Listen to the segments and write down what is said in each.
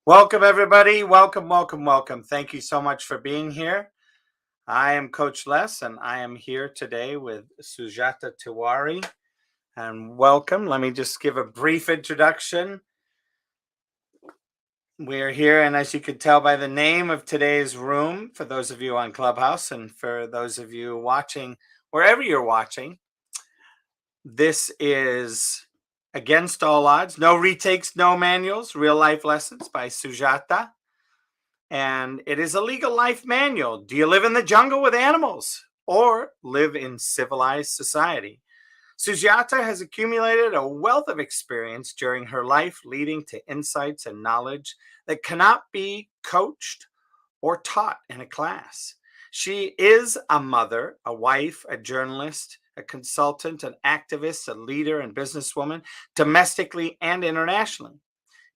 Welcome, everybody. Welcome, welcome, welcome. Thank you so much for being here. I am Coach Les, and I am here today with Sujata Tiwari. And welcome. Let me just give a brief introduction. We're here, and as you can tell by the name of today's room, for those of you on Clubhouse and for those of you watching, wherever you're watching, this is Against All Odds, No Retakes, No Manuals, Real Life Lessons by Sujata. And it is a legal life manual. Do you live in the jungle with animals or live in civilized society? Sujata has accumulated a wealth of experience during her life, leading to insights and knowledge that cannot be coached or taught in a class. She is a mother, a wife, a journalist, a consultant, an activist, a leader, and businesswoman, domestically and internationally.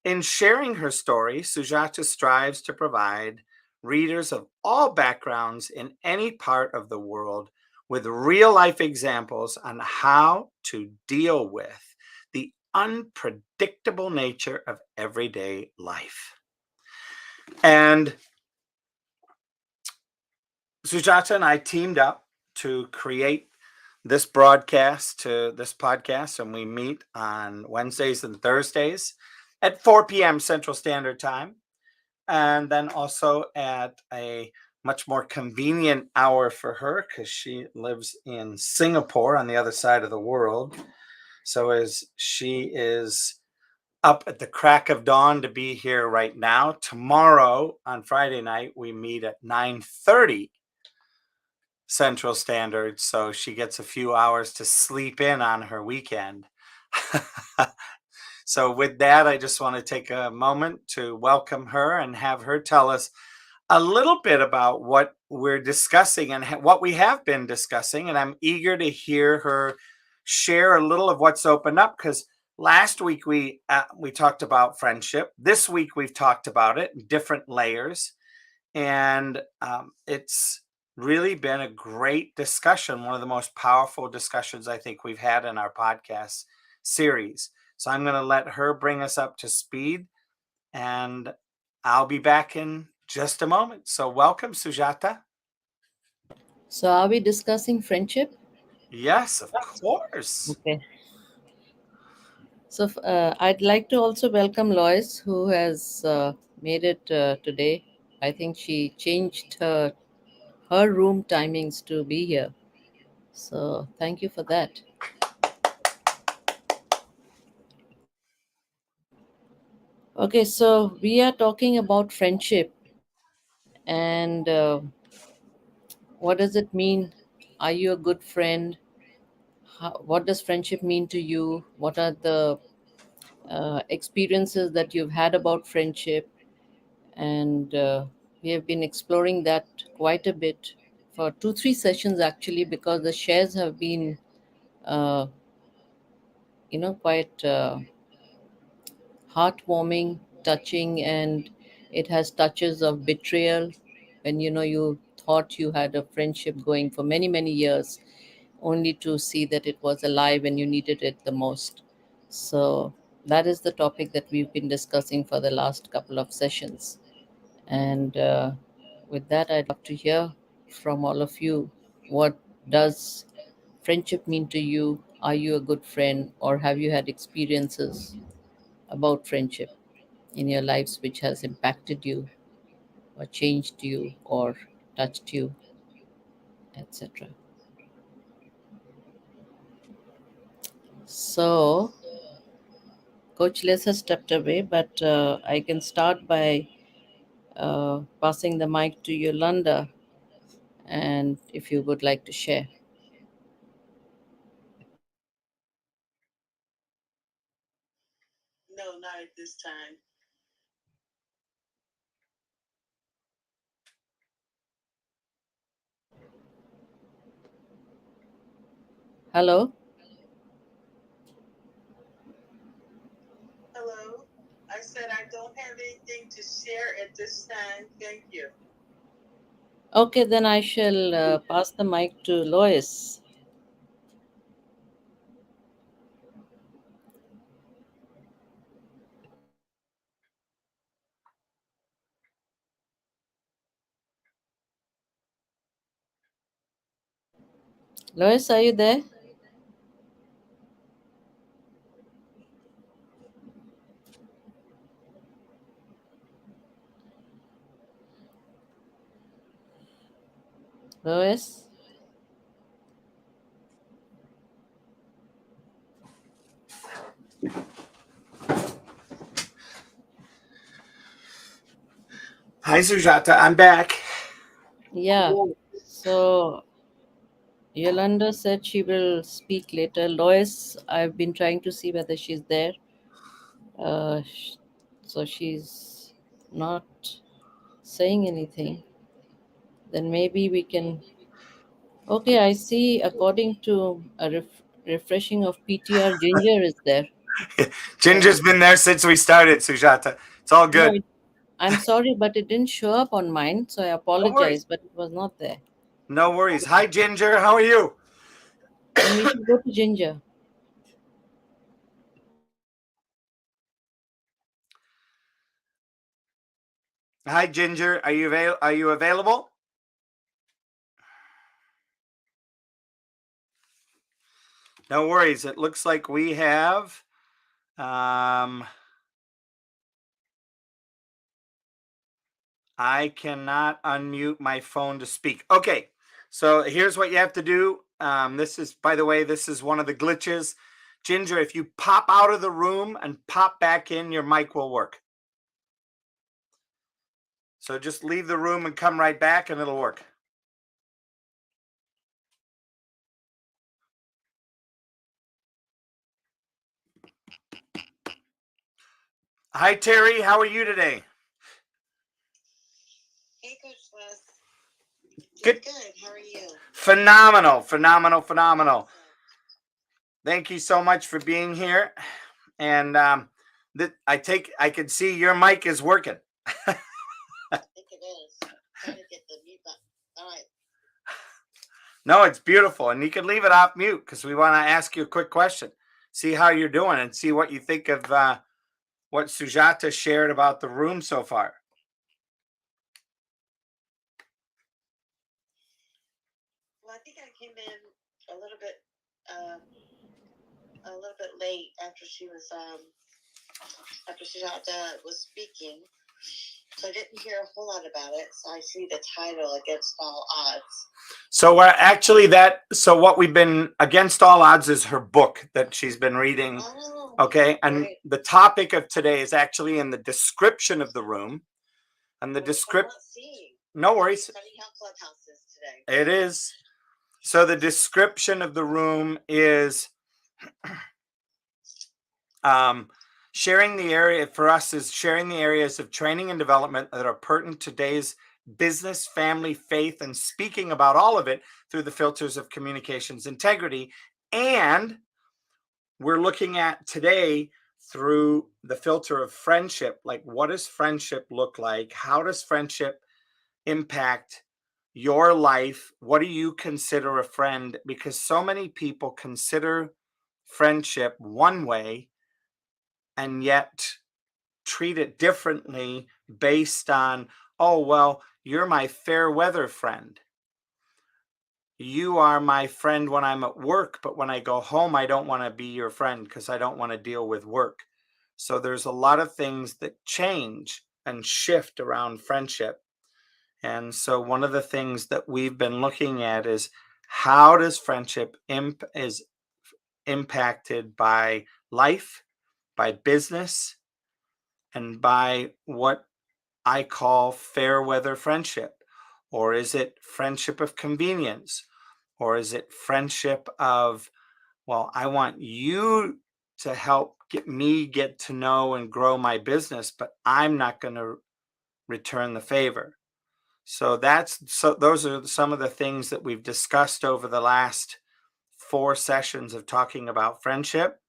In sharing her story, Sujata strives to provide readers of all backgrounds in any part of the world with real-life examples on how to deal with the unpredictable nature of everyday life. And Sujata and I teamed up to create this podcast, and we meet on Wednesdays and Thursdays at 4 p.m. Central Standard Time, and then also at a much more convenient hour for her because she lives in Singapore on the other side of the world. So as she is up at the crack of dawn to be here right now, tomorrow on Friday night, we meet at 9:30 Central Standard, so she gets a few hours to sleep in on her weekend. So with that, I just want to take a moment to welcome her and have her tell us a little bit about what we're discussing and what we have been discussing. And I'm eager to hear her share a little of what's opened up, because last week we talked about friendship. This week we've talked about it in different layers. And it's really been a great discussion, one of the most powerful discussions I think we've had in our podcast series. So I'm going to let her bring us up to speed, and I'll be back in just a moment. So welcome, Sujata. So, are we discussing friendship? Yes, of course. Okay. So, I'd like to also welcome Lois, who has made it today. I think she changed her room timings to be here. So, thank you for that. Okay, so we are talking about friendship, and what does it mean? Are you a good friend? What does friendship mean to you? What are the experiences that you've had about friendship? And we have been exploring that quite a bit for 2 3 sessions actually, because the shares have been uh, quite heartwarming, touching, and it has touches of betrayal when you thought you had a friendship going for many many years, only to see that it was a lie when you needed it the most. So that is the topic that we've been discussing for the last couple of sessions. And with that, I'd love to hear from all of you. What does friendship mean to you? Are you a good friend, or have you had experiences about friendship in your lives which has impacted you, or changed you, or touched you, etc.? So, Coach Les has stepped away, but I can start by passing the mic to Yolanda. and if you would like to share. No, not at this time. Hello? Hello. I said I don't have anything to share at this time. Thank you. Okay, then I shall pass the mic to Lois. Lois, are you there? Lois? Hi, Sujata. I'm back. Yeah. So Yolanda said she will speak later. Lois, I've been trying to see whether she's there. So she's not saying anything. Then maybe we can. Okay, I see. According to a refreshing of PTR, Ginger is there. Ginger's been there since we started, Sujata. It's all No, good. I'm sorry, but it didn't show up on mine, so I No worries. apologize. But it was not there. No worries. Hi, Ginger. How are you? Then we should go to Ginger. Hi, Ginger. Are you available? No worries. It looks like we have. I cannot unmute my phone to speak. Okay, so here's what you have to do. This is, by the way, this is one of the glitches. Ginger, if you pop out of the room and pop back in, your mic will work. So just leave the room and come right back and it'll work. Hi, Terry. How are you today? Hey, Coach Wes. Good. Good. How are you? Phenomenal, phenomenal, phenomenal. Thank you so much for being here. And I can see your mic is working. I think it is. Trying to get the mute button. All right. No, it's beautiful. And you can leave it off mute because we want to ask you a quick question. See how you're doing and see what you think of what Sujata shared about the room so far. Well, I think I came in a little bit late after after Sujata was speaking. So I didn't hear a whole lot about it. So I see the title, Against All Odds. So we're actually so what we've been Against All Odds is her book that she's been reading. Oh, okay. And great. the topic of today is actually in the description of the room. And the description. No worries. Funny how Clubhouse is today. It is. So the description of the room is sharing the area for us is sharing the areas of training and development that are pertinent to today's business, family, faith, and speaking about all of it through the filters of communications integrity. And we're looking at today through the filter of friendship. Like, what does friendship look like? How does friendship impact your life? What do you consider a friend? Because so many people consider friendship one way and yet treat it differently based on, oh, well, you're my fair weather friend. You are my friend when I'm at work, but when I go home, I don't want to be your friend because I don't want to deal with work. So there's a lot of things that change and shift around friendship. And so one of the things that we've been looking at is how does friendship is impacted by life, by business, and by what I call fair weather friendship. Or is it friendship of convenience? Or is it friendship of, well, I want you to help get to know and grow my business, but I'm not going to return the favor. So those are some of the things that we've discussed over the last 4 sessions of talking about friendship.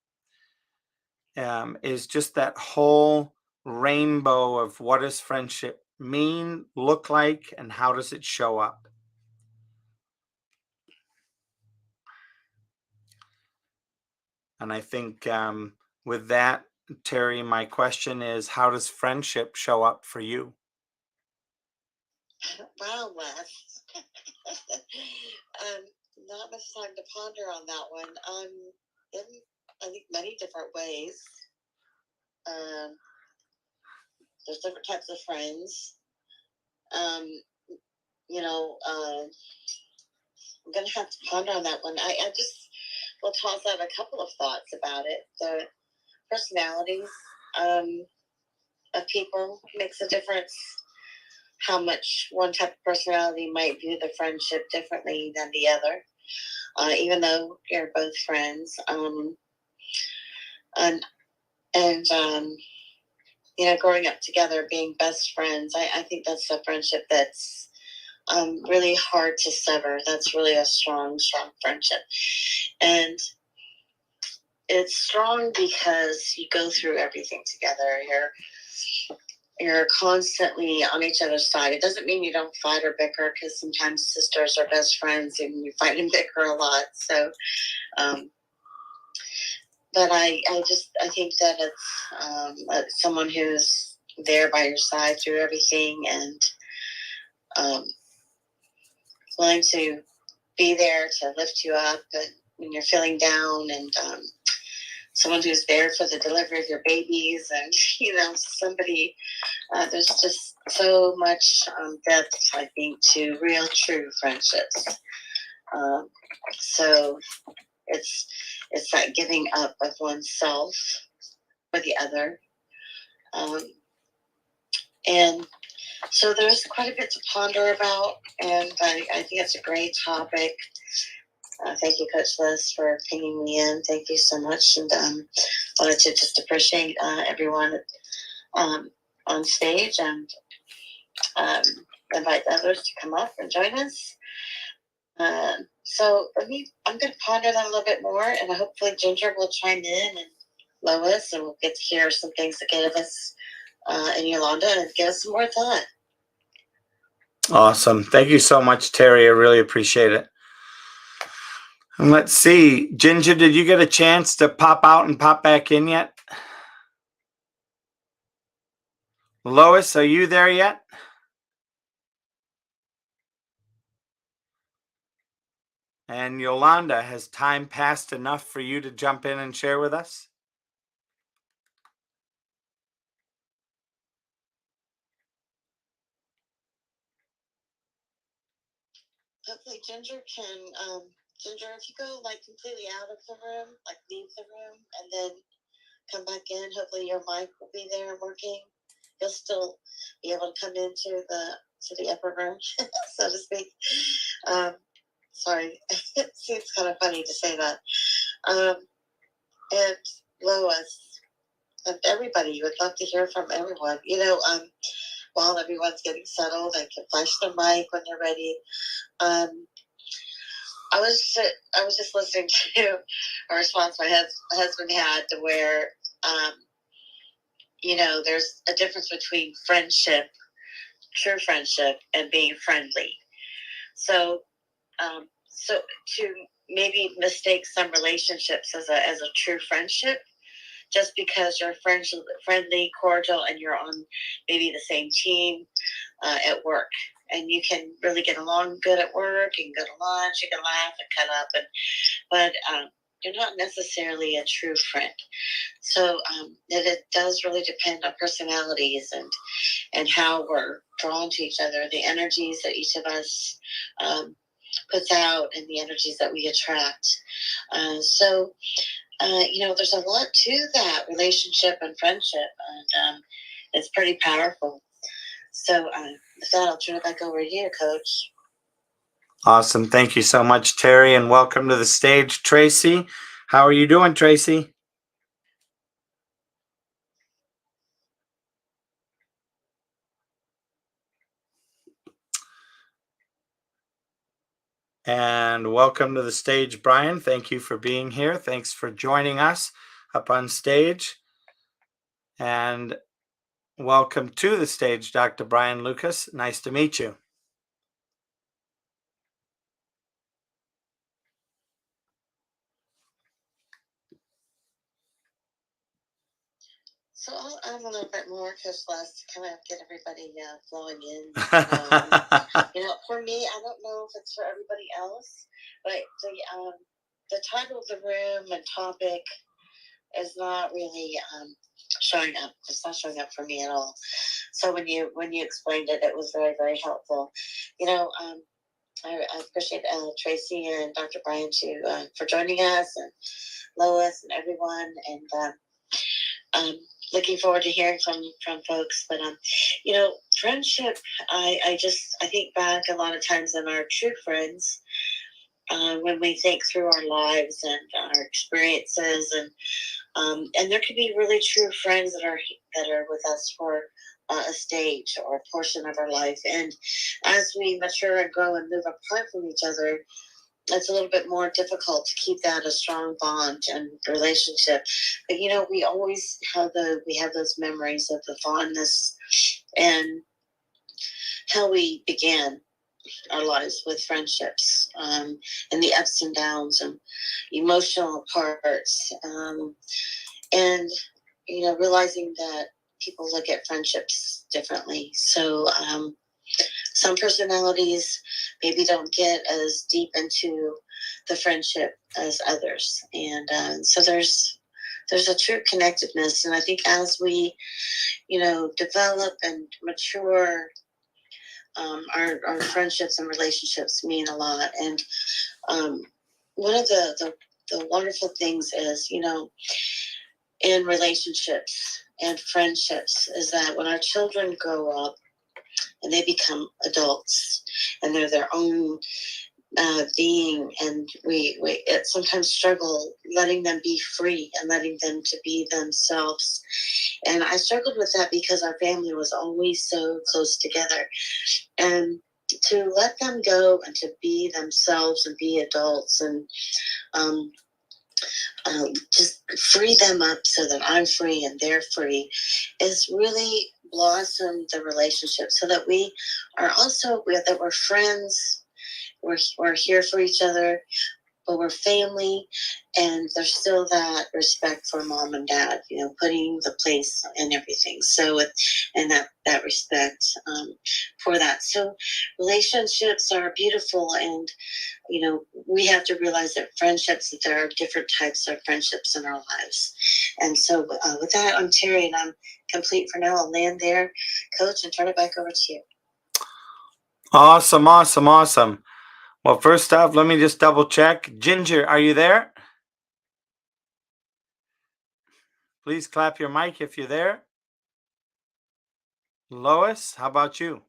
Is just that whole rainbow of what does friendship mean, look like, and how does it show up. And I think with that, Terry, my question is, how does friendship show up for you? Wow, Wes. Not much time to ponder on that one. In, I think, many different ways. There's different types of friends. You know, I'm going to have to ponder on that one. I just will toss out a couple of thoughts about it. The personalities of people makes a difference. How much one type of personality might view the friendship differently than the other, even though you're both friends. And you know, growing up together, being best friends, I think that's a friendship that's really hard to sever. That's really a strong, strong friendship. And it's strong because you go through everything together. You're constantly on each other's side. It doesn't mean you don't fight or bicker, because sometimes sisters are best friends and you fight and bicker a lot. So, but I think that it's someone who's there by your side through everything, and willing to be there to lift you up when you're feeling down, and someone who's there for the delivery of your babies, and you know, somebody. There's just so much depth, I think, to real, true friendships. So it's that giving up of oneself for the other, and so there's quite a bit to ponder about, and I think it's a great topic. Thank you, Coach Liz, for pinging me in. Thank you so much, and wanted to just appreciate everyone on stage, and invite others to come up and join us. So I'm going to ponder that a little bit more, and hopefully Ginger will chime in, and Lois, and we'll get to hear some things that give us, and Yolanda, and give us some more thought. Awesome. Thank you so much, Terry. I really appreciate it. And let's see, Ginger, did you get a chance to pop out and pop back in yet? Lois, are you there yet? And Yolanda, has time passed enough for you to jump in and share with us? Hopefully Ginger can, Ginger, if you go like completely out of the room, like leave the room and then come back in, hopefully your mic will be there working. You'll still be able to come into the upper room, so to speak. Sorry, it seems kind of funny to say that. And Lois, and everybody, would love to hear from everyone. You know, while everyone's getting settled, I can flash their mic when they're ready. I was just listening to a response my husband had, to where, you know, there's a difference between friendship, true friendship, and being friendly. So, so to maybe mistake some relationships as a true friendship, just because you're friendly, cordial, and you're on maybe the same team at work, and you can really get along good at work, and go to lunch, you can laugh and cut up, but you're not necessarily a true friend. So it does really depend on personalities and how we're drawn to each other, the energies that each of us puts out, and the energies that we attract. So you know, there's a lot to that relationship and friendship, and it's pretty powerful. So with that, I'll turn it back over to you, Coach. Awesome. Thank you so much, Terry, and welcome to the stage, Tracy. How are you doing, Tracy? And welcome to the stage, Brian. Thank you for being here. Thanks for joining us up on stage. And welcome to the stage, Dr. Brian Lucas. Nice to meet you. So I'll add a little bit more, Coach Les, to kind of get everybody flowing in. For me, I don't know if it's for everybody else, but the title of the room and topic is not really showing up. It's not showing up for me at all. So when you explained it, it was very, very helpful. I appreciate Tracy and Dr. Brian for joining us, and Lois and everyone, and looking forward to hearing from folks. But friendship. I think back a lot of times on our true friends. When we think through our lives and our experiences, and there could be really true friends that are with us for a stage or a portion of our life. And as we mature and grow and move apart from each other, it's a little bit more difficult to keep that a strong bond and relationship. But we always have those memories of the fondness and how we began our lives with friendships, and the ups and downs and emotional parts, and realizing that people look at friendships differently. So some personalities maybe don't get as deep into the friendship as others, and so there's a true connectedness. And I think as we develop and mature, our friendships and relationships mean a lot. And one of the wonderful things is, in relationships and friendships, is that when our children grow up and they become adults and they're their own being, and we sometimes struggle letting them be free and letting them to be themselves. And I struggled with that because our family was always so close together, and to let them go and to be themselves and be adults, and just free them up so that I'm free and they're free, is really blossom the relationship, so that we are also that we're friends, we're here for each other, but we're family, and there's still that respect for mom and dad, putting the place and everything. So and that respect for that. So relationships are beautiful, and we have to realize that friendships, that there are different types of friendships in our lives. And so with that, I'm Terry, and I'm complete for now. I'll land there, Coach, and turn it back over to you. Awesome. Well, first off, let me just double check. Ginger, are you there? Please clap your mic if you're there. Lois, how about you?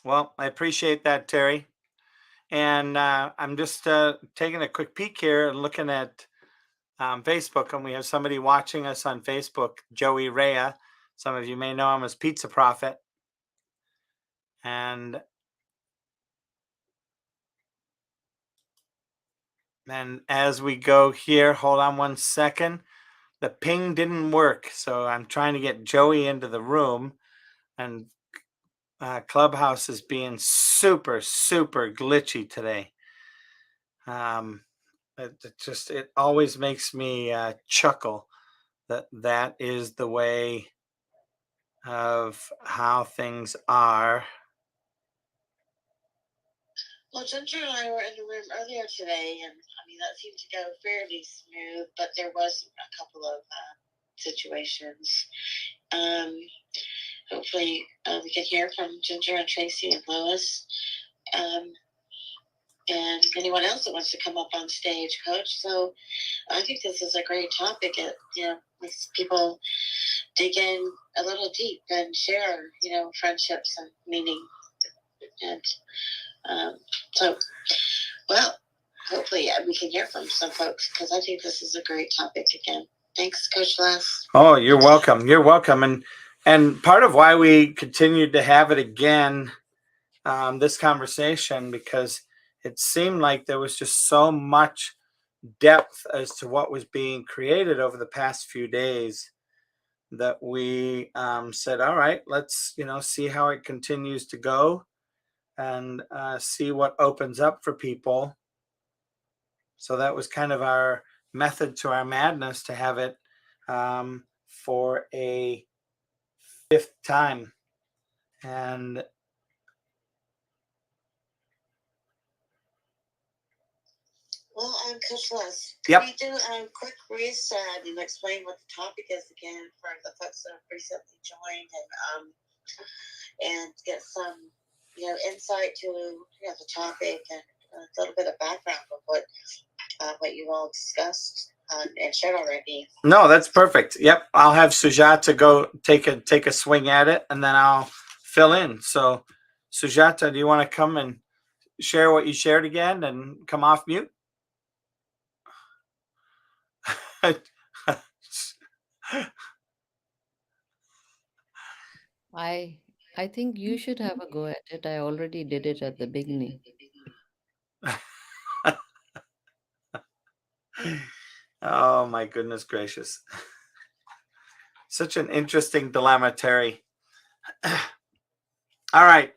Well, I appreciate that, Terry. And I'm just taking a quick peek here and looking at Facebook, and we have somebody watching us on Facebook, Joey Rea. Some of you may know him as Pizza Prophet. And as we go here, hold on one second. The ping didn't work, so I'm trying to get Joey into the room, and Clubhouse is being super, super glitchy today. It always makes me chuckle that is the way of how things are. Well, Ginger and I were in the room earlier today, and that seemed to go fairly smooth, but there was a couple of situations. Hopefully we can hear from Ginger and Tracy and Lois. and anyone else that wants to come up on stage, Coach. So I think this is a great topic. It makes people dig in a little deep and share friendships and meaning. And so, well, hopefully we can hear from some folks, because I think this is a great topic again. Thanks, Coach Les. Oh, you're welcome. You're welcome. And part of why we continued to have it again, this conversation, because it seemed like there was just so much depth as to what was being created over the past few days, that we said, all right, let's see how it continues to go, and see what opens up for people. So that was kind of our method to our madness, to have it for a fifth time. And well, Coach Les, yep. Can you do a quick reset and explain what the topic is again for the folks that have recently joined, and get some insight to the topic, and a little bit of background of what you all discussed and shared already? No, that's perfect. Yep, I'll have Sujata go take a swing at it, and then I'll fill in. So, Sujata, do you want to come and share what you shared again, and come off mute? I think you should have a go at it. I already did it at the beginning. Oh my goodness gracious. Such an interesting dilemma, Terry. All right.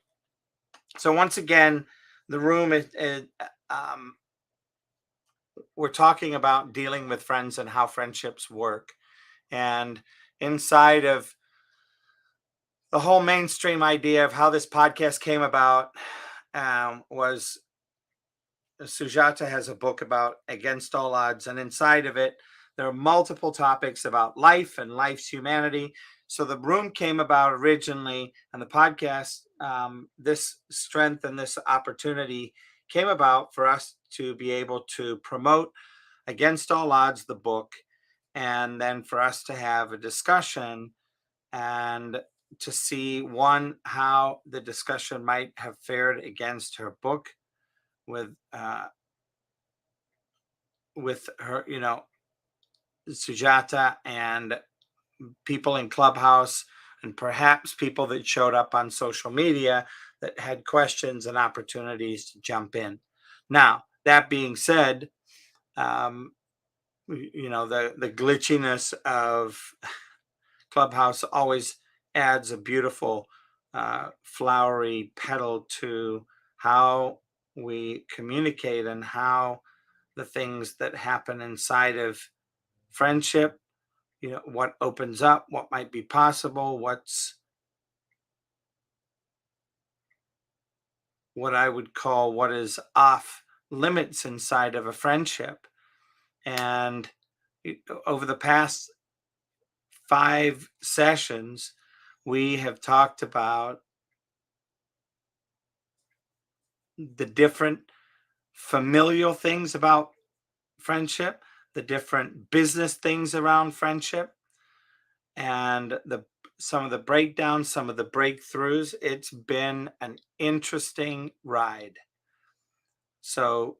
So once again, the room is we're talking about dealing with friends and how friendships work. And inside of the whole mainstream idea of how this podcast came about, was Sujata has a book about Against All Odds, and inside of it, there are multiple topics about life and life's humanity. So the room came about originally, and the podcast, this strength and this opportunity came about for us to be able to promote Against All Odds, the book, and then for us to have a discussion, and to see, one, how the discussion might have fared against her book, with her, Sujata, and people in Clubhouse, and perhaps people that showed up on social media that had questions and opportunities to jump in. Now, that being said, the glitchiness of Clubhouse always adds a beautiful, flowery petal to how we communicate, and how the things that happen inside of friendship, what opens up, what might be possible, what I would call what is off limits inside of a friendship. And over the past 5 sessions, we have talked about the different familial things about friendship, the different business things around friendship, and some of the breakdowns, some of the breakthroughs. It's been an interesting ride. So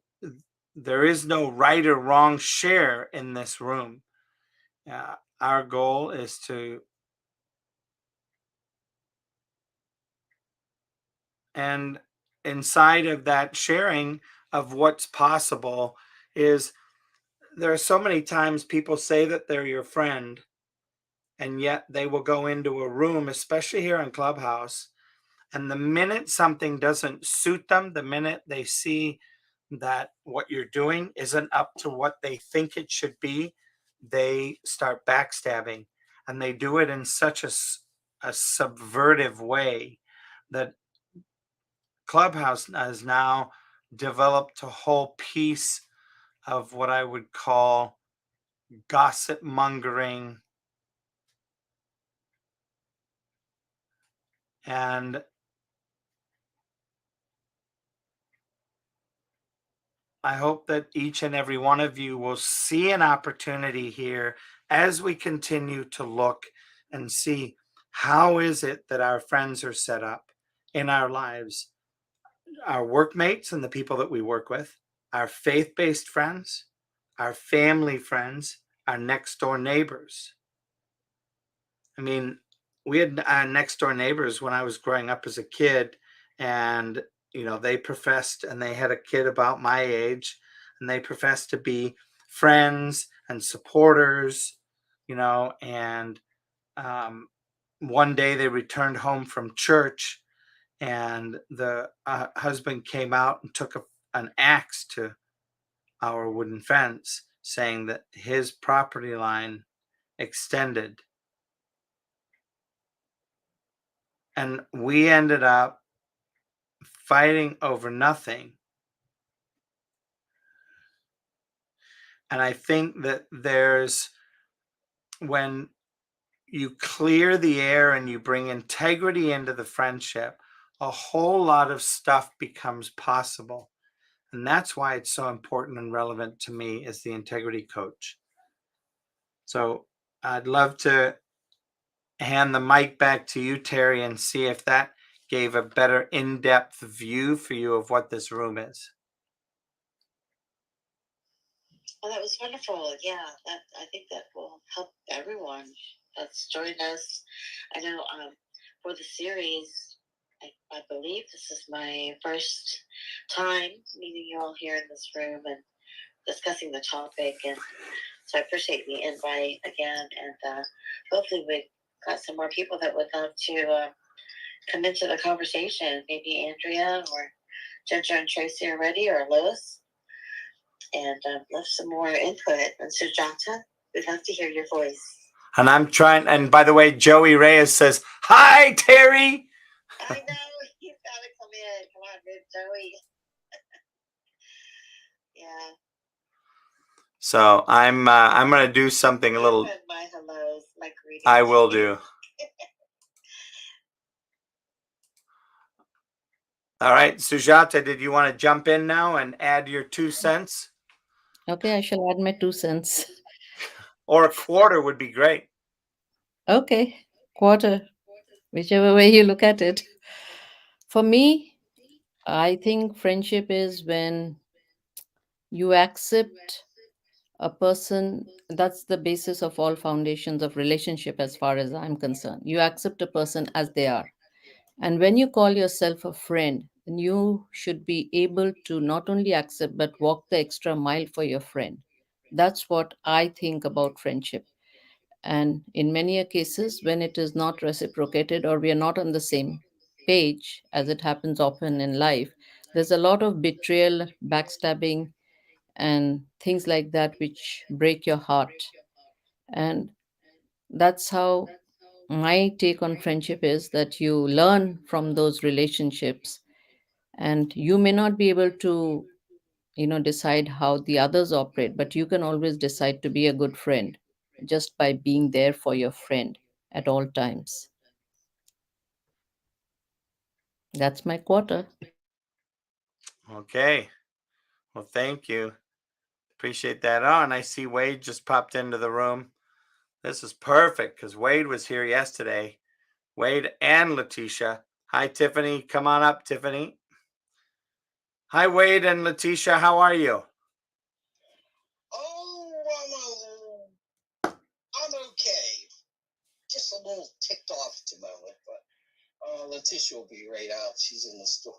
there is no right or wrong share in this room. Our goal is to, and inside of that sharing of what's possible, is there are so many times people say that they're your friend, and yet they will go into a room, especially here on Clubhouse, and the minute something doesn't suit them, the minute they see that what you're doing isn't up to what they think it should be, they start backstabbing. And they do it in such a subvertive way that Clubhouse has now developed a whole piece of what I would call gossip mongering, and I hope that each and every one of you will see an opportunity here as we continue to look and see how is it that our friends are set up in our lives, our workmates and the people that we work with, our faith-based friends, our family friends, our next door neighbors. I mean, we had next door neighbors when I was growing up as a kid, and they professed, and they had a kid about my age, and they professed to be friends and supporters, and one day they returned home from church, and the husband came out and took an axe to our wooden fence, saying that his property line extended. And we ended up fighting over nothing. And I think that when you clear the air and you bring integrity into the friendship, a whole lot of stuff becomes possible. And that's why it's so important and relevant to me as the integrity coach. So I'd love to hand the mic back to you, Terry, and see if that gave a better in-depth view for you of what this room is. Well, that was wonderful. Yeah, I think that will help everyone that's joined us. I know for the series, I believe this is my first time meeting you all here in this room and discussing the topic. And so I appreciate the invite again. And hopefully we've got some more people that would love to come into the conversation. Maybe Andrea or Ginger and Tracy are ready, or Lois. And left some more input. And Sujata, we'd love to hear your voice. And I'm trying, and by the way, Joey Reyes says, "Hi, Terry." I know, he's got to come in. Come on, good Joey. Yeah. So I'm going to do something a little. My hellos, my greetings. I will do. All right, Sujata, did you want to jump in now and add your 2 cents? Okay, I shall add my 2 cents. Or a quarter would be great. Okay, quarter, whichever way you look at it. For me, I think friendship is when you accept a person. That's the basis of all foundations of relationship, as far as I'm concerned. You accept a person as they are. And when you call yourself a friend, then you should be able to not only accept but walk the extra mile for your friend. That's what I think about friendship. And in many cases, when it is not reciprocated or we are not on the same page, as it happens often in life, there's a lot of betrayal, backstabbing, and things like that which break your heart. And that's how my take on friendship is, that you learn from those relationships, and you may not be able to decide how the others operate, but you can always decide to be a good friend just by being there for your friend at all times. That's my quarter. Okay. Well, thank you. Appreciate that. Oh, and I see Wade just popped into the room. This is perfect because Wade was here yesterday. Wade and Letitia. Hi, Tiffany. Come on up, Tiffany. Hi, Wade and Letitia. How are you? Oh, I'm okay. Just a little ticked off at the moment, but Letitia will be right out. She's in the store.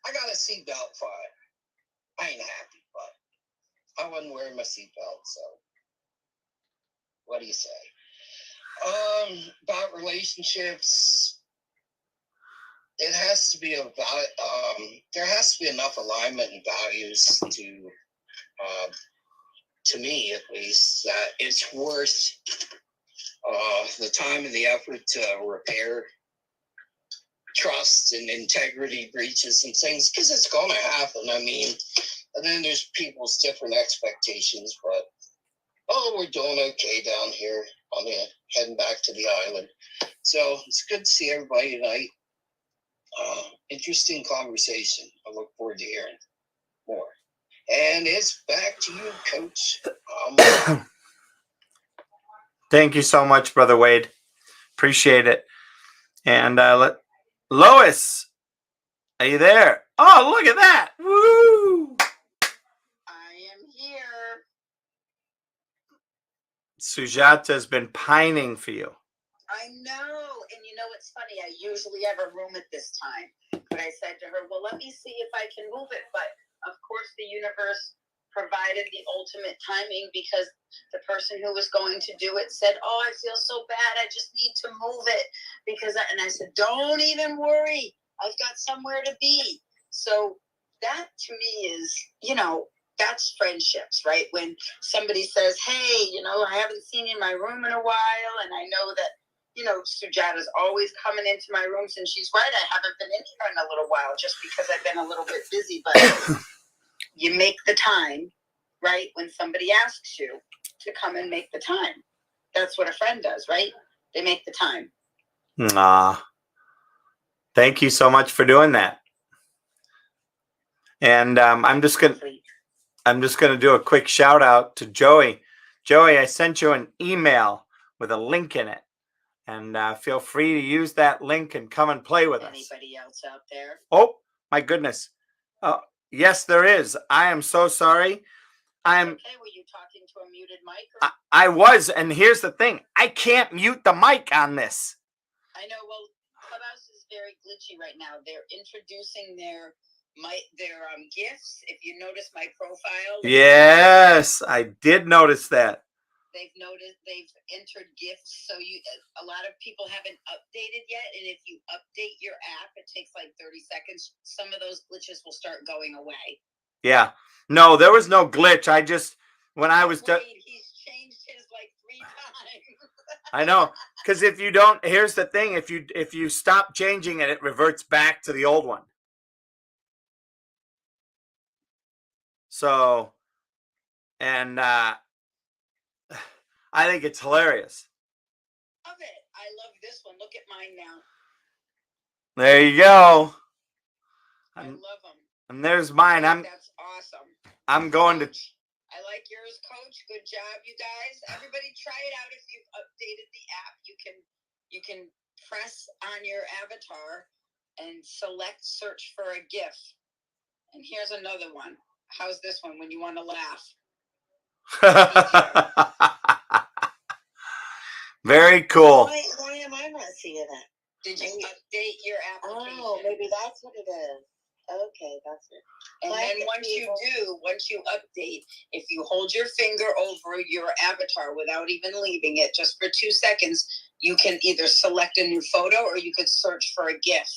I got a seatbelt fine. I ain't happy, but I wasn't wearing my seatbelt, so what do you say? About relationships, it has to be about. There has to be enough alignment and values to me at least, that it's worth the time and the effort to repair trust and integrity breaches and things, because it's going to happen. I mean, and then there's people's different expectations, but we're doing okay down here on the heading back to the island. So it's good to see everybody tonight. Interesting conversation. I look forward to hearing more. And it's back to you, Coach. Thank you so much, Brother Wade. Appreciate it. And Lois, are you there? Oh, look at that. Woo! I am here. Sujata's been pining for you. I know. And you know what's funny? I usually have a room at this time. But I said to her, well, let me see if I can move it. But of course, the universe provided the ultimate timing because the person who was going to do it said, oh, I feel so bad. I just need to move it. And I said, don't even worry. I've got somewhere to be. So that to me is, that's friendships, right? When somebody says, hey, I haven't seen you in my room in a while. And I know that, Sujata's always coming into my rooms, and she's right. I haven't been in here in a little while just because I've been a little bit busy, but you make the time, right? When somebody asks you to come and make the time. That's what a friend does, right? They make the time. Thank you so much for doing that. And I'm just gonna do a quick shout out to Joey. Joey, I sent you an email with a link in it, and feel free to use that link and come and play with us. Anybody else out there? Oh my goodness! Yes, there is. I am so sorry. Okay, were you talking to a muted mic? I was, and here's the thing: I can't mute the mic on this. I know. Well, Clubhouse is very glitchy right now. They're introducing their gifts. If you notice my profile. Yes, I did notice that. They've entered gifts, so a lot of people haven't updated yet, and if you update your app, it takes like 30 seconds. Some of those glitches will start going away. Yeah. No, there was no glitch. I just he's changed his like 3 times. I know, because if you don't, here's the thing: if you stop changing it, it reverts back to the old one. So, and I think it's hilarious. Love it. I love this one. Look at mine now. There you go. I love them. And there's mine. That's awesome. I'm going to. I like yours, Coach. Good job, you guys. Everybody, try it out. If you've updated the app, you can press on your avatar and select search for a GIF. And here's another one. How's this one when you want to laugh? Very cool. Why am I not seeing that? Did you update your application? Oh, maybe that's what it is. Okay, that's it. And then once you update, if you hold your finger over your avatar without even leaving it, just for 2 seconds, you can either select a new photo or you could search for a GIF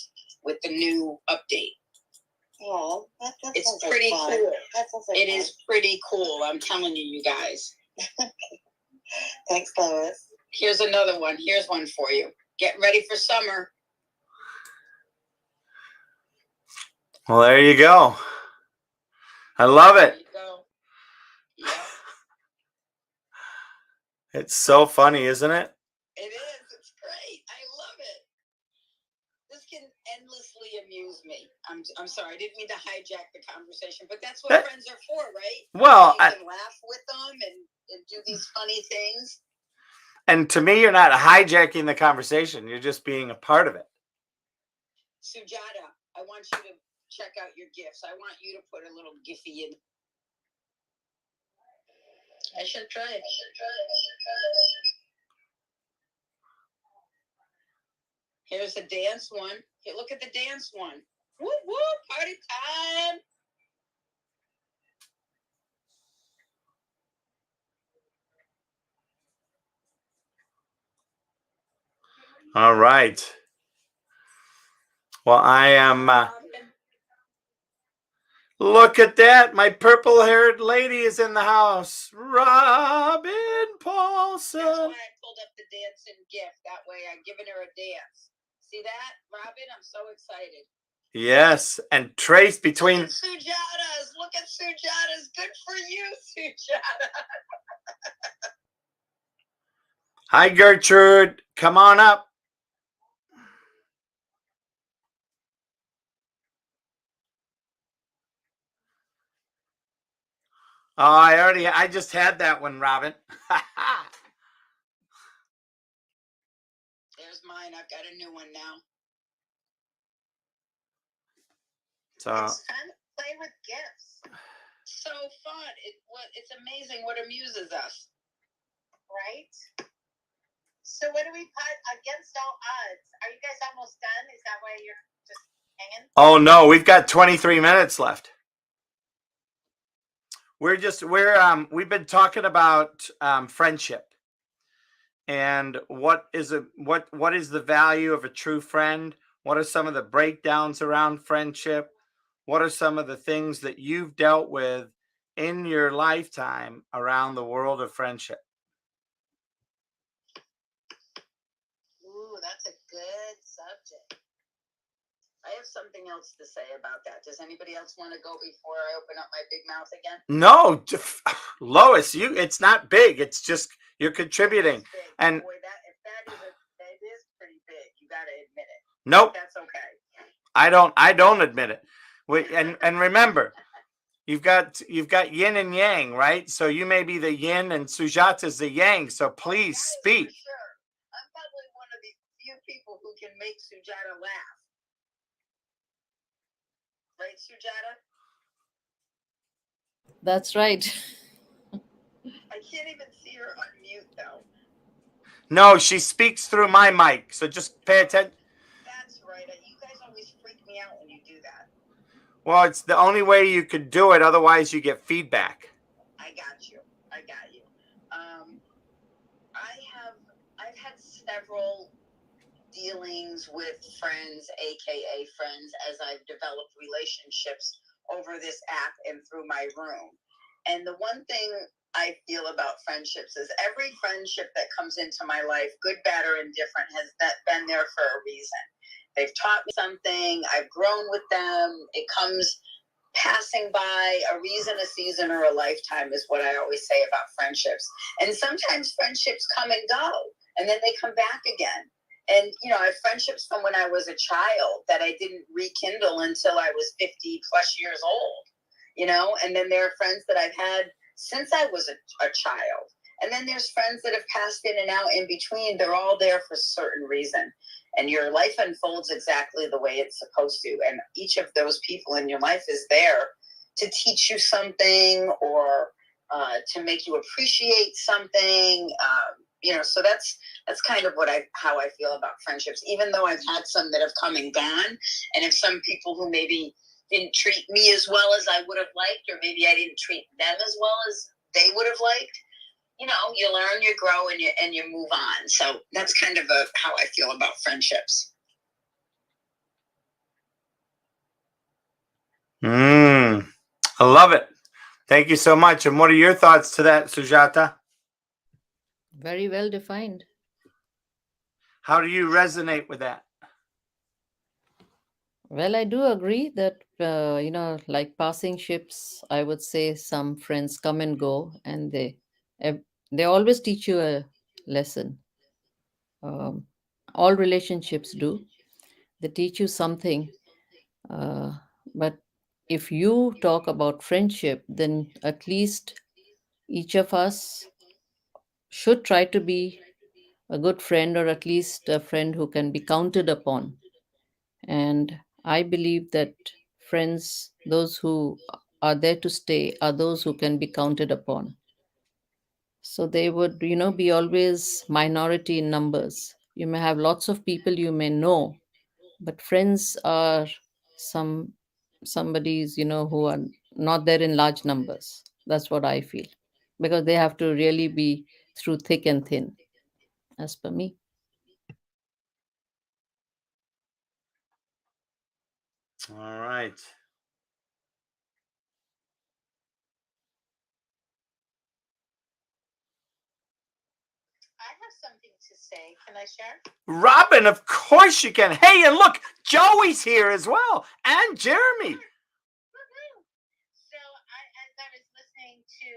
with the new update. Oh, it's pretty cool. It is pretty cool. I'm telling you guys. Thanks, Lois. Here's another one. Here's one for you. Get ready for summer. Well, there you go. I love it. There you go. Yeah. It's so funny, isn't it? It is. It's great. I love it. This can endlessly amuse me. I'm sorry. I didn't mean to hijack the conversation, but that's what friends are for, right? Well, you can laugh with them and do these funny things. And to me, you're not hijacking the conversation. You're just being a part of it. Sujata, I want you to check out your gifts. I want you to put a little Giphy in. I should try it. Here's the dance one. Here, look at the dance one. Whoop, whoop, party time. All right. Well, I am. Look at that. My purple-haired lady is in the house. Robin Paulson. That's why I pulled up the dancing gift. That way I've given her a dance. See that, Robin? I'm so excited. Yes, and Trace between. Look at Sujata's. Look at Sujata's. Good for you, Sujata. Hi, Gertrude. Come on up. Oh, I just had that one, Robin. There's mine. I've got a new one now. So It's fun to play with gifts. So fun. It's amazing what amuses us. Right? So what do we put against all odds? Are you guys almost done? Is that why you're just hanging? oh no, we've got 23 minutes left. We've been talking about friendship and what is the value of a true friend? What are some of the breakdowns around friendship? What are some of the things that you've dealt with in your lifetime around the world of friendship? Ooh, that's a good subject. I have something else to say about that. Does anybody else want to go before I open up my big mouth again? No, Lois, it's not big. It's just you're contributing. And boy, that is pretty big. You got to admit it. Nope. That's okay. I don't admit it. And remember, you've got yin and yang, right? So you may be the yin and Sujata's the yang. So please speak. For sure. I'm probably one of the few people who can make Sujata laugh. Right, Sujata? That's right. I can't even see her unmute though. No, she speaks through my mic. So just pay attention. That's right. You guys always freak me out when you do that. Well, it's the only way you could do it. Otherwise, you get feedback. I got you. I've had several dealings with friends, aka friends, as I've developed relationships over this app and through my room. And the one thing I feel about friendships is every friendship that comes into my life, good, bad, or indifferent, has been there for a reason. They've taught me something. I've grown with them. It comes passing by. A reason, a season, or a lifetime is what I always say about friendships. And sometimes friendships come and go, and then they come back again. And, I have friendships from when I was a child that I didn't rekindle until I was 50 plus years old, and then there are friends that I've had since I was a child. And then there's friends that have passed in and out in between. They're all there for a certain reason. And your life unfolds exactly the way it's supposed to. And each of those people in your life is there to teach you something or to make you appreciate something. So that's kind of how I feel about friendships, even though I've had some that have come and gone. And if some people who maybe didn't treat me as well as I would have liked, or maybe I didn't treat them as well as they would have liked, you learn, you grow, and you move on. So that's kind of how I feel about friendships. I love it. Thank you so much. And what are your thoughts to that, Sujata? Very well defined. How do you resonate with that? Well, I do agree that, like passing ships, I would say some friends come and go, and they always teach you a lesson. Um, all relationships do. They teach you something. Uh, but if you talk about friendship, then at least each of us should try to be a good friend, or at least a friend who can be counted upon. And I believe that friends, those who are there to stay, are those who can be counted upon. So they would, be always minority in numbers. You may have lots of people you may know, but friends are somebody's, who are not there in large numbers. That's what I feel. Because they have to really be through thick and thin, as per me. All right. I have something to say. Can I share? Robin, of course you can. Hey, and look, Joey's here as well, and Jeremy. So as I was listening to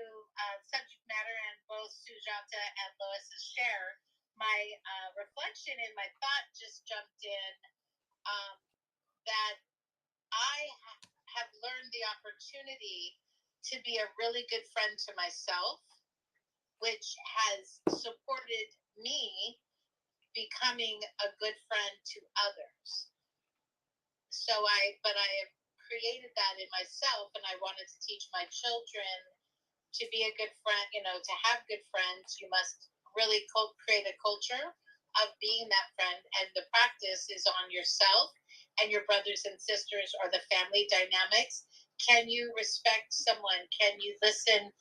subject matter and both Sujata and Lois's share, my reflection and my thought just jumped in that I have learned the opportunity to be a really good friend to myself, which has supported me becoming a good friend to others. But I have created that in myself, and I wanted to teach my children to be a good friend. To have good friends, you must really create a culture of being that friend, and the practice is on yourself and your brothers and sisters, or the family dynamics. Can you respect someone? Can you listen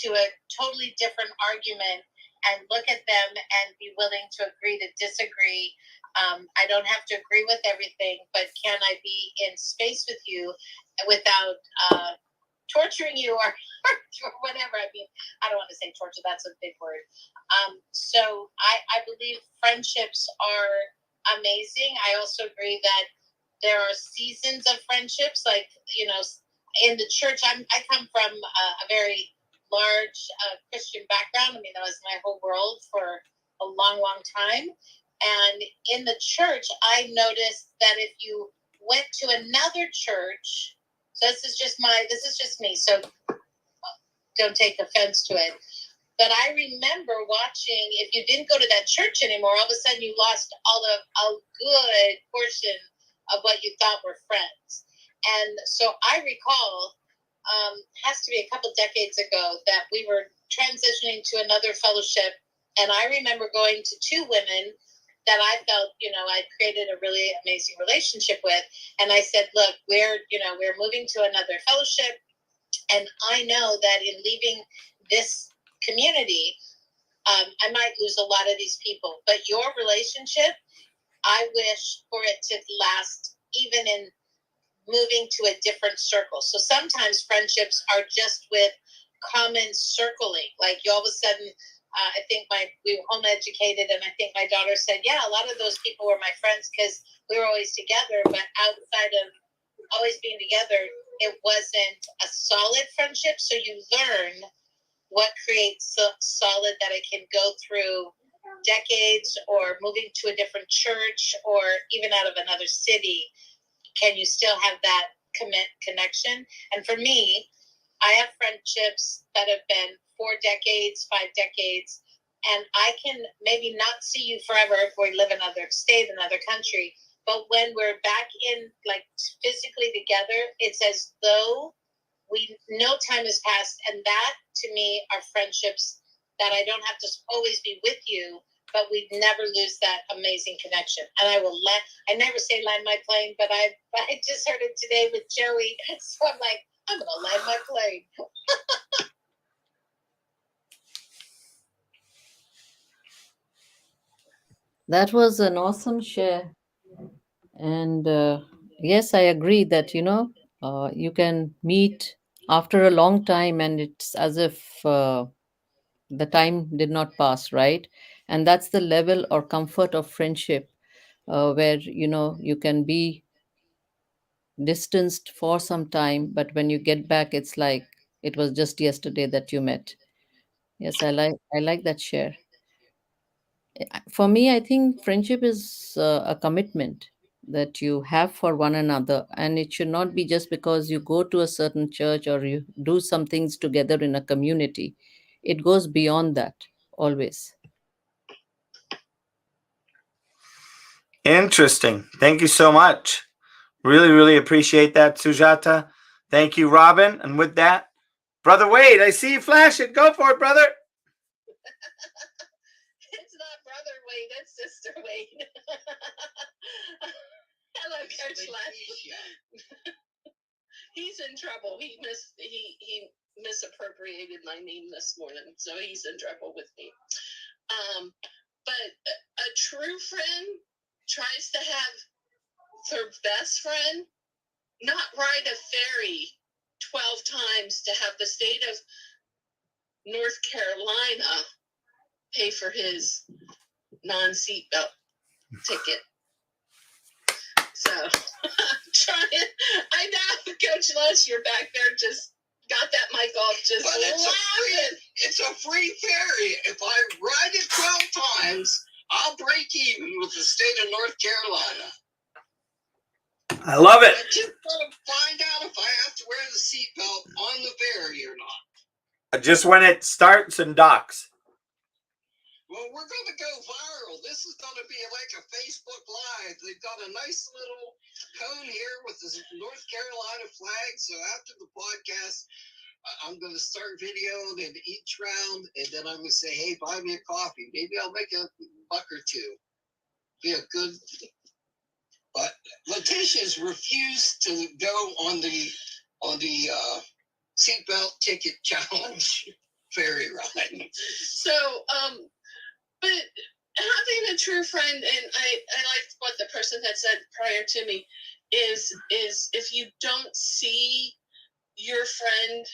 to a totally different argument and look at them and be willing to agree to disagree? I don't have to agree with everything, but can I be in space with you without torturing you or whatever? I mean, I don't want to say torture, that's a big word. So I believe friendships are amazing. I also agree that there are seasons of friendships, like, in the church. I come from a very large Christian background. I mean, that was my whole world for a long, long time. And in the church, I noticed that if you went to another church, so this is just me, so don't take offense to it. But I remember watching, if you didn't go to that church anymore, all of a sudden you lost a good portion of what you thought were friends. And so I recall, has to be a couple decades ago, that we were transitioning to another fellowship. And I remember going to two women that I felt, I'd created a really amazing relationship with. And I said, look, we're moving to another fellowship. And I know that in leaving this community, I might lose a lot of these people. But your relationship, I wish for it to last even in moving to a different circle. So sometimes friendships are just with common circling. Like, you all of a sudden, I think we were home educated, and I think my daughter said, yeah, a lot of those people were my friends because we were always together. But outside of always being together, it wasn't a solid friendship. So you learn what creates solid, that it can go through decades, or moving to a different church, or even out of another city. Can you still have that connection? And for me, I have friendships that have been 4 decades, 5 decades, and I can maybe not see you forever if we live in another state, another country. But when we're back in, like, physically together, it's as though no time has passed. And that, to me, are friendships that I don't have to always be with you, but we never lose that amazing connection. And I never say land my plane, but I just heard it today with Joey. So I'm like, I'm going to land my plane. That was an awesome share. And yes, I agree that, you can meet after a long time and it's as if the time did not pass, right? And that's the level or comfort of friendship, where, you can be distanced for some time, but when you get back, it's like it was just yesterday that you met. Yes, I like that share. For me, I think friendship is a commitment that you have for one another, and it should not be just because you go to a certain church or you do some things together in a community. It goes beyond that, always. Interesting. Thank you so much. Really, really appreciate that, Sujata. Thank you, Robin. And with that, Brother Wade, I see you flashing. Go for it, brother. It's not Brother Wade, it's Sister Wade. Hello, Coach Les. He's in trouble. He misappropriated my name this morning, so he's in trouble with me. But a true friend tries to have their best friend not ride a ferry 12 times to have the state of North Carolina pay for his non-seatbelt ticket. So, I know, Coach Les, you're back there, just got that mic off, just but it's a free ferry. If I ride it 12 times, I'll break even with the state of North Carolina. I love it. I just want to find out if I have to wear the seatbelt on the ferry or not. Just when it starts and docks. Well, we're going to go viral. This is going to be like a Facebook Live. They've got a nice little cone here with the North Carolina flag. So after the podcast, I'm going to start videoing in each round, and then I'm going to say, hey, buy me a coffee. Maybe I'll make a buck or two. Be a good... But Letitia's refused to go on the seatbelt ticket challenge ferry ride. So, but having a true friend, and I liked what the person had said prior to me, is if you don't see your friend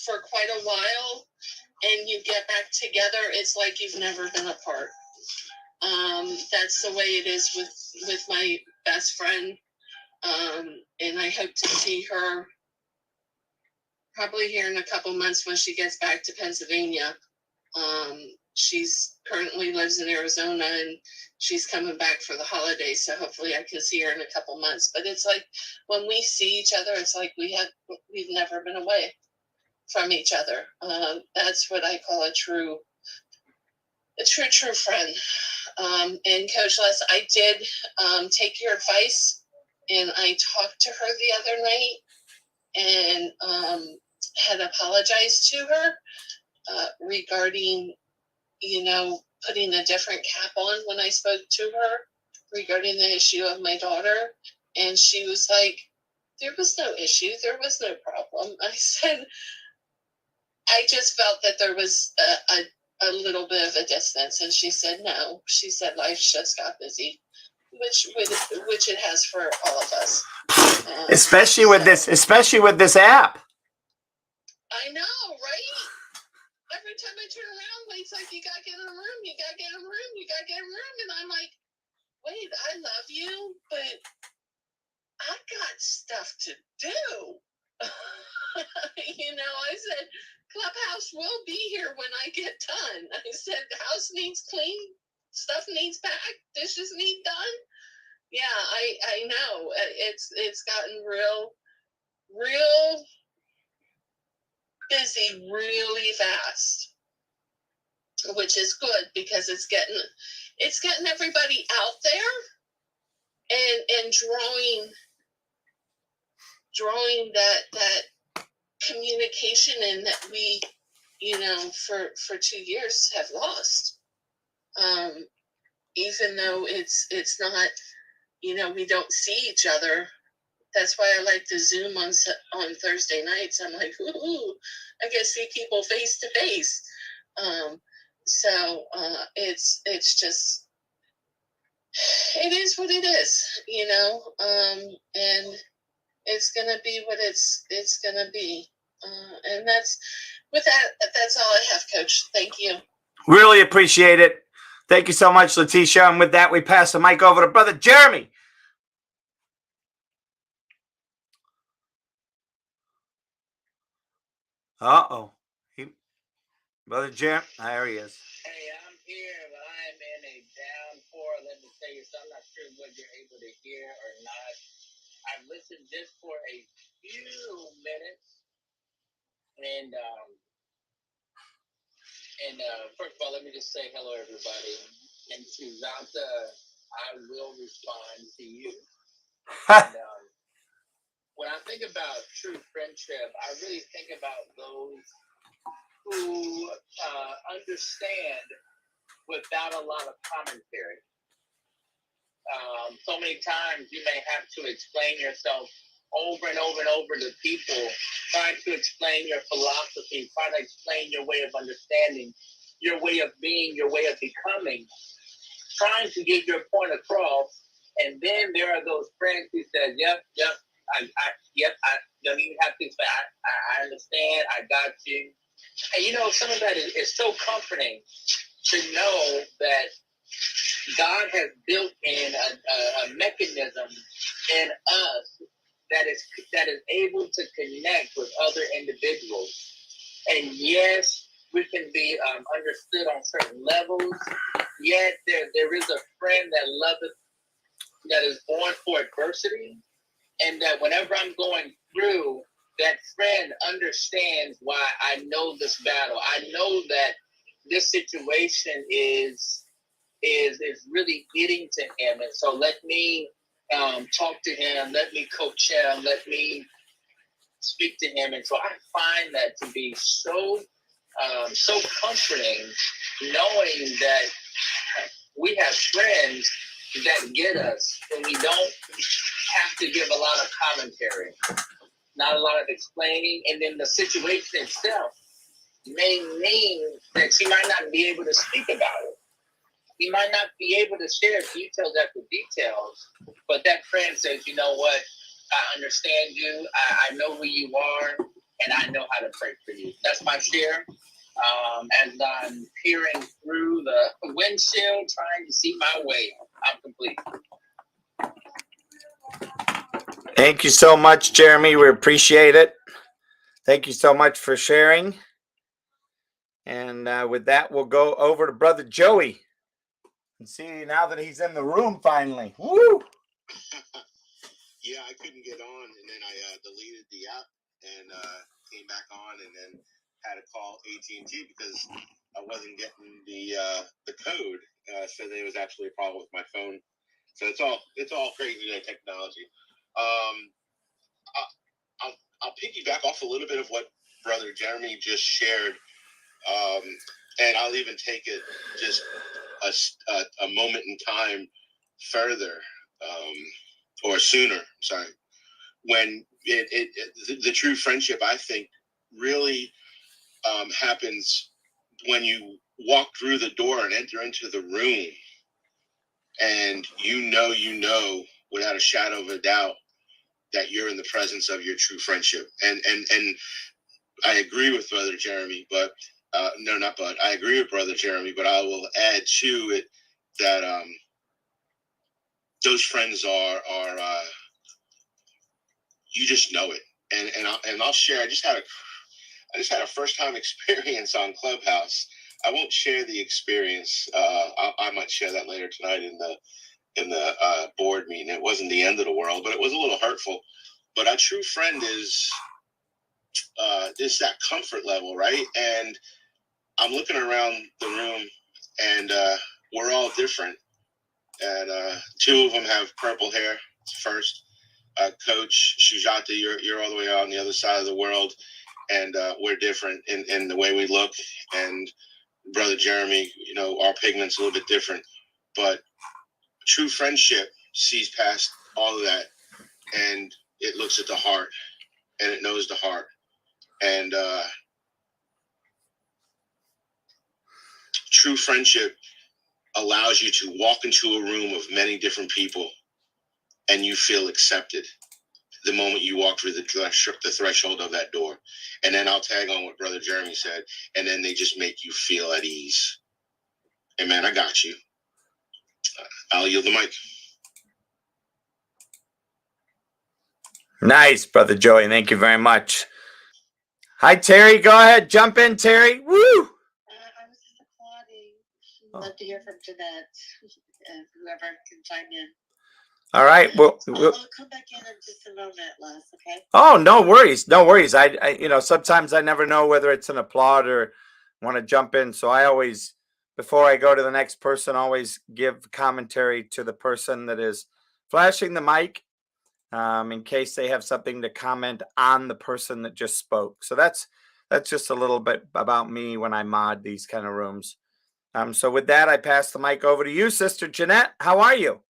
for quite a while and you get back together, it's like you've never been apart. That's the way it is with my best friend. And I hope to see her probably here in a couple months when she gets back to Pennsylvania. She's currently lives in Arizona, and she's coming back for the holidays, so hopefully I can see her in a couple months. But it's like when we see each other, it's like we've never been away from each other. That's what I call a true friend. And Coach Les, I did take your advice, and I talked to her the other night, and had apologized to her regarding, putting a different cap on when I spoke to her regarding the issue of my daughter. And she was like, there was no issue. There was no problem. I said, I just felt that there was a little bit of a distance. And she said, no. She said, life just got busy, which it has for all of us. Especially with this app. I know, right? Every time I turn around, Wade's like, you gotta get in a room, you gotta get in a room, you gotta get in a room. And I'm like, Wade, I love you, but I got stuff to do. I said, Clubhouse will be here when I get done. I said, the house needs clean, stuff needs packed, dishes need done. Yeah, I know. It's gotten real busy really fast, which is good because it's getting everybody out there and drawing that communication in that we for 2 years have lost, even though it's not, we don't see each other. That's why I like to Zoom on Thursday nights. I'm like, ooh, I get to see people face to face. So it's just, it is what it is, and it's gonna be what it's gonna be. And that's all I have, Coach. Thank you. Really appreciate it. Thank you so much, Letitia. And with that, we pass the mic over to Brother Jeremy. Brother Jeremy, there he is. Hey, I'm here, but I'm in a downpour. Let me tell you something. I'm not sure whether you're able to hear or not. I've listened just for a few minutes, and first of all, let me just say hello, everybody. And Sujata, I will respond to you. And, when I think about true friendship, I really think about those who understand without a lot of commentary. So many times you may have to explain yourself over and over and over to people, trying to explain your philosophy, trying to explain your way of understanding, your way of being, your way of becoming, trying to get your point across. And then there are those friends who said, yep, I don't even have to say, I understand, I got you. And some of that is so comforting to know that God has built in a mechanism in us that is able to connect with other individuals. And yes, we can be understood on certain levels. Yet there is a friend that loveth, that is born for adversity. and that whenever I'm going through, that friend understands why I know this battle. I know that this situation is really getting to him, and so let me talk to him, let me coach him, let me speak to him. And so I find that to be so comforting, knowing that we have friends that get us, and we don't have to give a lot of commentary, not a lot of explaining, and then the situation itself may mean that she might not be able to speak about it. He might not be able to share details after details, but that friend says, you know what? I understand you. I know who you are, and I know how to pray for you. That's my share. As I'm peering through the windshield, trying to see my way, I'm complete. Thank you so much, Jeremy. We appreciate it. Thank you so much for sharing. And with that, we'll go over to Brother Joey and see now that he's in the room finally. Woo! Yeah, I couldn't get on, and then I deleted the app and came back on, and then had to call AT&T because I wasn't getting the code. So there was actually a problem with my phone. So it's all crazy technology. I'll piggyback off a little bit of what Brother Jeremy just shared, and I'll even take it just a moment in time further, or sooner. Sorry, when the true friendship, I think, really happens when you walk through the door and enter into the room, and you know without a shadow of a doubt that you're in the presence of your true friendship. And I agree with Brother Jeremy, but no, not but. I agree with Brother Jeremy, but I will add to it that those friends are you just know it. And I'll share. I just had a first time experience on Clubhouse. I won't share the experience. I might share that later tonight in the board meeting. It wasn't the end of the world, but it was a little hurtful. But a true friend is that comfort level, right? And I'm looking around the room, and we're all different. And two of them have purple hair. First, Coach Sujata, you're all the way on the other side of the world, and we're different in the way we look. And Brother Jeremy, our pigment's a little bit different, but true friendship sees past all of that, and it looks at the heart, and it knows the heart. And true friendship allows you to walk into a room of many different people, and you feel accepted the moment you walk through the threshold of that door. And then I'll tag on what Brother Jeremy said, and then they just make you feel at ease. Hey, man, I got you. I'll yield the mic. Nice, Brother Joey. Thank you very much. Hi, Terry. Go ahead. Jump in, Terry. Woo! I was just applauding. I'd love to hear from Jeanette and whoever can chime in. All right. Well, I'll come back in just a moment, Les. Okay. Oh, no worries. No worries. I sometimes I never know whether it's an applaud or want to jump in. So I always, before I go to the next person, always give commentary to the person that is flashing the mic, in case they have something to comment on the person that just spoke. So that's just a little bit about me when I mod these kind of rooms. So with that, I pass the mic over to you, Sister Jeanette. How are you?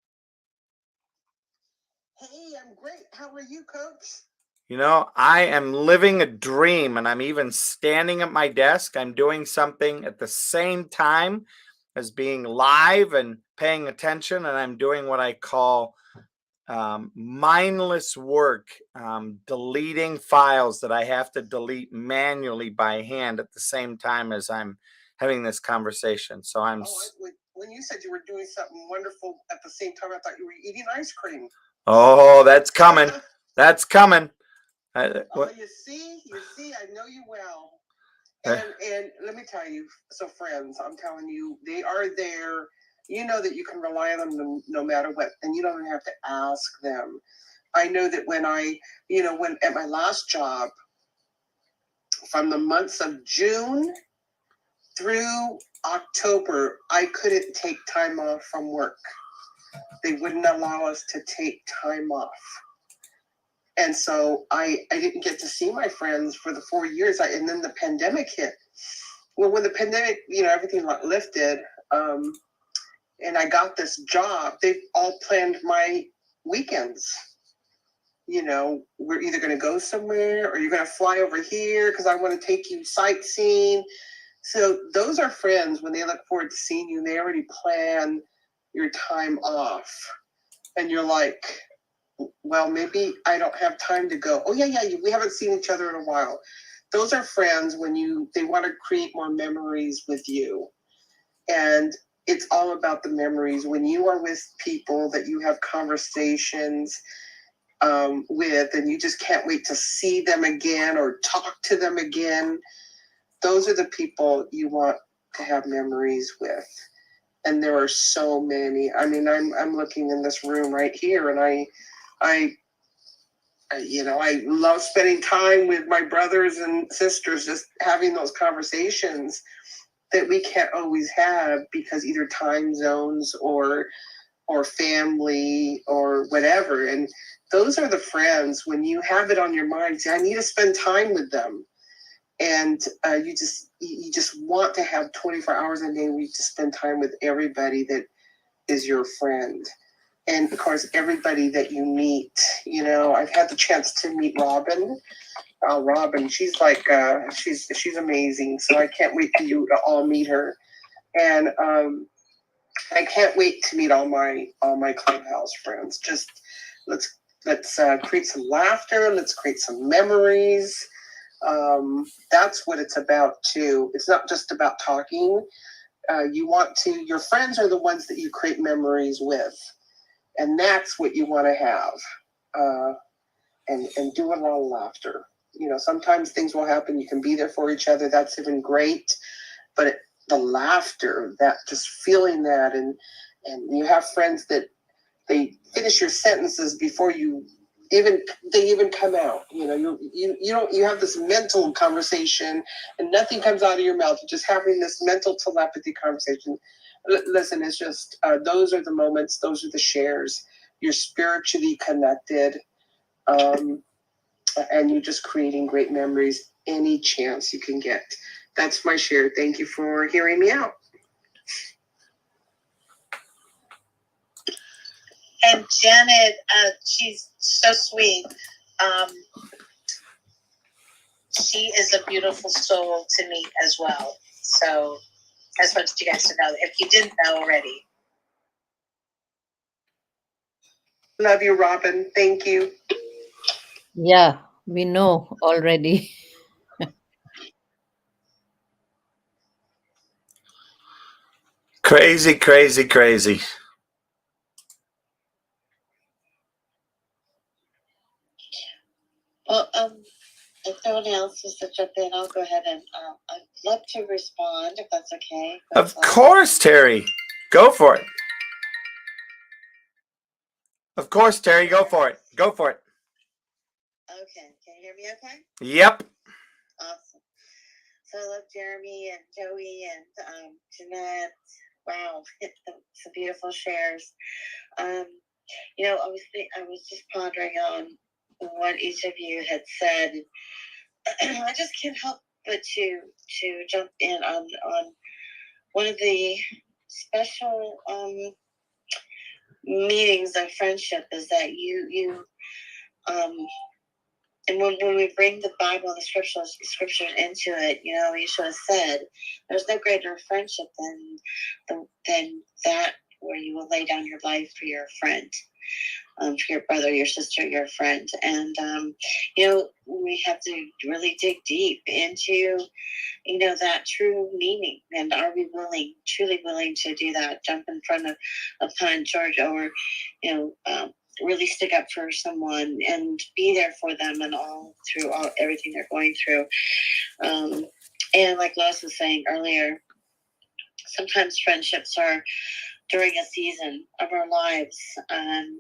Hey, I'm great. How are you, Coach? I am living a dream, and I'm even standing at my desk. I'm doing something at the same time as being live and paying attention, and I'm doing what I call mindless work, deleting files that I have to delete manually by hand at the same time as I'm having this conversation. So when you said you were doing something wonderful at the same time, I thought you were eating ice cream. Oh, that's coming. That's coming. You see, I know you well. And let me tell you, so friends, I'm telling you, they are there. You know that you can rely on them no matter what, and you don't have to ask them. I know that when at my last job, from the months of June through October, I couldn't take time off from work. They wouldn't allow us to take time off. And so I didn't get to see my friends for the 4 years. And then the pandemic hit. Well, when the pandemic, everything lifted, and I got this job, they've all planned my weekends. We're either going to go somewhere or you're going to fly over here because I want to take you sightseeing. So those are friends. When they look forward to seeing you, they already plan your time off. And you're like, well, maybe I don't have time to go. Oh, yeah, we haven't seen each other in a while. Those are friends when they want to create more memories with you. And it's all about the memories. When you are with people that you have conversations with, and you just can't wait to see them again or talk to them again, those are the people you want to have memories with. And there are so many. I mean, I'm looking in this room right here, and I love spending time with my brothers and sisters, just having those conversations that we can't always have because either time zones or family or whatever. And those are the friends when you have it on your mind. Say, I need to spend time with them. And you just want to have 24 hours a day where you just spend time with everybody that is your friend. And of course, everybody that you meet. I've had the chance to meet Robin. Robin, she's like she's amazing. So I can't wait for you to all meet her. And I can't wait to meet all my Clubhouse friends. Just let's create some laughter. Let's create some memories. That's what it's about too. It's not just about talking. Your friends are the ones that you create memories with. And that's what you want to have. And do a lot of laughter. Sometimes things will happen. You can be there for each other. That's even great. But the laughter, that just feeling that, and you have friends that they finish your sentences before they even come out. You have this mental conversation and nothing comes out of your mouth. You're just having this mental telepathy conversation. Listen, it's just those are the moments, those are the shares. You're spiritually connected, and you're just creating great memories any chance you can get. That's my share. Thank you for hearing me out. And Janet, she's so sweet. She is a beautiful soul to meet as well. So I just wanted you guys to know, if you didn't know already. Love you, Robin. Thank you. Yeah, we know already. Crazy, crazy, crazy. Well, if no one else is to jump in, I'll go ahead and I'd love to respond if that's okay. Of course, Terry. Go for it. Of course, Terry. Go for it. Go for it. Okay. Can you hear me okay? Yep. Awesome. So I love Jeremy and Joey and Jeanette. Wow, some beautiful shares. I was just pondering on what each of you had said. I just can't help but to jump in on one of the special meanings of friendship is that you and when we bring the Bible and the scriptures into it, Yeshua said, "There's no greater friendship than that where you will lay down your life for your friend, for your brother, your sister, your friend." And we have to really dig deep into that true meaning. And are we truly willing to do that? Jump in front of Con George, or really stick up for someone and be there for them and through everything they're going through. And like Lois was saying earlier, sometimes friendships are during a season of our lives, and